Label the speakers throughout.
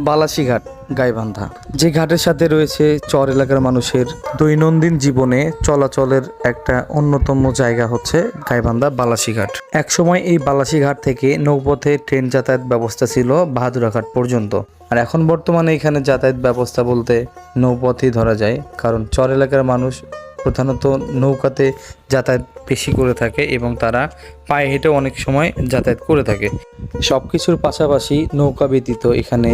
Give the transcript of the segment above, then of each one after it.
Speaker 1: বালাসীঘাট গাইবান্ধা, যে ঘাটের সাথে রয়েছে চর এলাকার মানুষের দৈনন্দিন জীবনে চলাচলের একটা অন্যতম জায়গা হচ্ছে গাইবান্ধা বালাসীঘাট। একসময় এই বালাসীঘাট থেকে নৌপথে ট্রেন যাতায়াত ব্যবস্থা ছিল বাহাদুরাঘাট পর্যন্ত, আর এখন বর্তমানে এখানে যাতায়াত ব্যবস্থা বলতে নৌপথেই ধরা যায়, কারণ চর এলাকার মানুষ প্রধানত নৌকাতে যাতায়াত বেশি করে থাকে এবং তারা পায়ে হেঁটে অনেক সময় যাতায়াত করে থাকে। সব কিছুর পাশাপাশি নৌকা ব্যতীত এখানে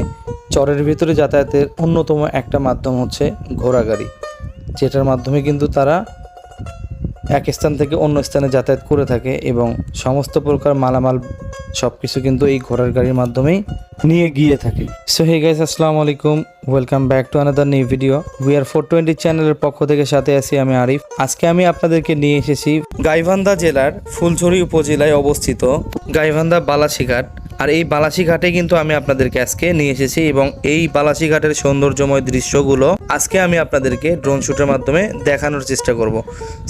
Speaker 1: চরের ভিতরে যাতায়াতের অন্যতম একটা মাধ্যম হচ্ছে ঘোড়াগাড়ি, যেটার মাধ্যমে কিন্তু তারা এক স্থান থেকে অন্য স্থানে যাতায়াত করে থাকে এবং সমস্ত প্রকার মালামাল সব কিছু কিন্তু এই ঘোড়ার গাড়ির মাধ্যমেই নিয়ে গিয়ে থাকে। সো হে গাইস, আসসালামু আলাইকুম, welcome back to another new video. We are 420 চ্যানেলের পক্ষ থেকে সাথে আছি আমি আরিফ। আজকে আমি আপনাদেরকে নিয়ে এসেছি গাইবান্ধা জেলার ফুলছড়ি উপজেলায় অবস্থিত গাইবান্ধা বালাসীঘাট। আর এই বালাসীঘাটে কিন্তু আমি আপনাদেরকে আজকে নিয়ে এসেছি এবং এই বালাসীঘাটের সৌন্দর্যময় দৃশ্যগুলো আজকে আমি আপনাদেরকে ড্রোন শুটের মাধ্যমে দেখানোর চেষ্টা করব।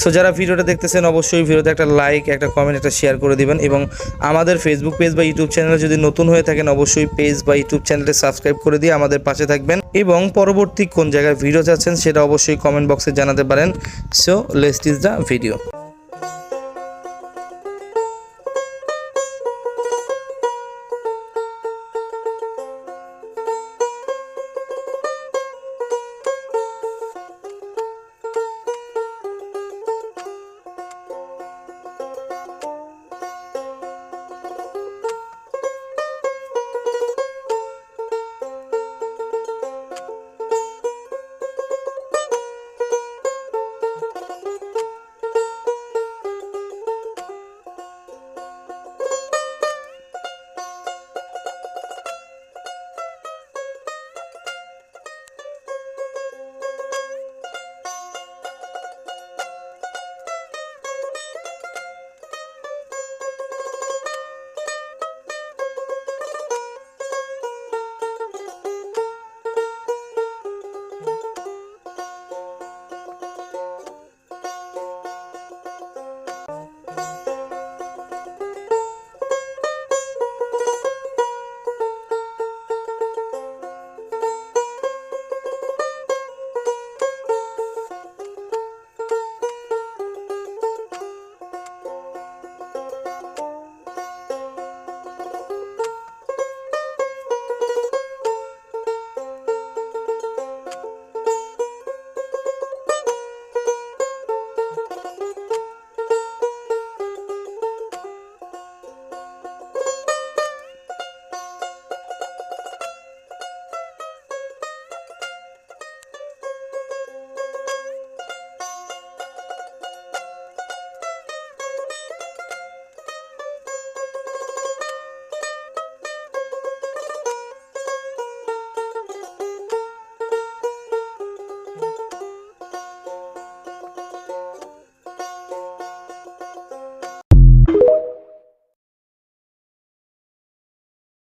Speaker 1: সো যারা ভিডিওটা দেখতেছেন অবশ্যই ভিডিওতে একটা লাইক, একটা কমেন্ট, একটা শেয়ার করে দিবেন এবং আমাদের ফেসবুক পেজ বা ইউটিউব চ্যানেলে যদি নতুন হয়ে থাকেন অবশ্যই পেজ বা ইউটিউব চ্যানেলটি সাবস্ক্রাইব করে দিয়ে আমাদের পাশে থাকবেন এবং পরবর্তী কোন জায়গায় ভিডিও চাচ্ছেন সেটা অবশ্যই কমেন্ট বক্সে জানাতে পারেন। So let's is the video.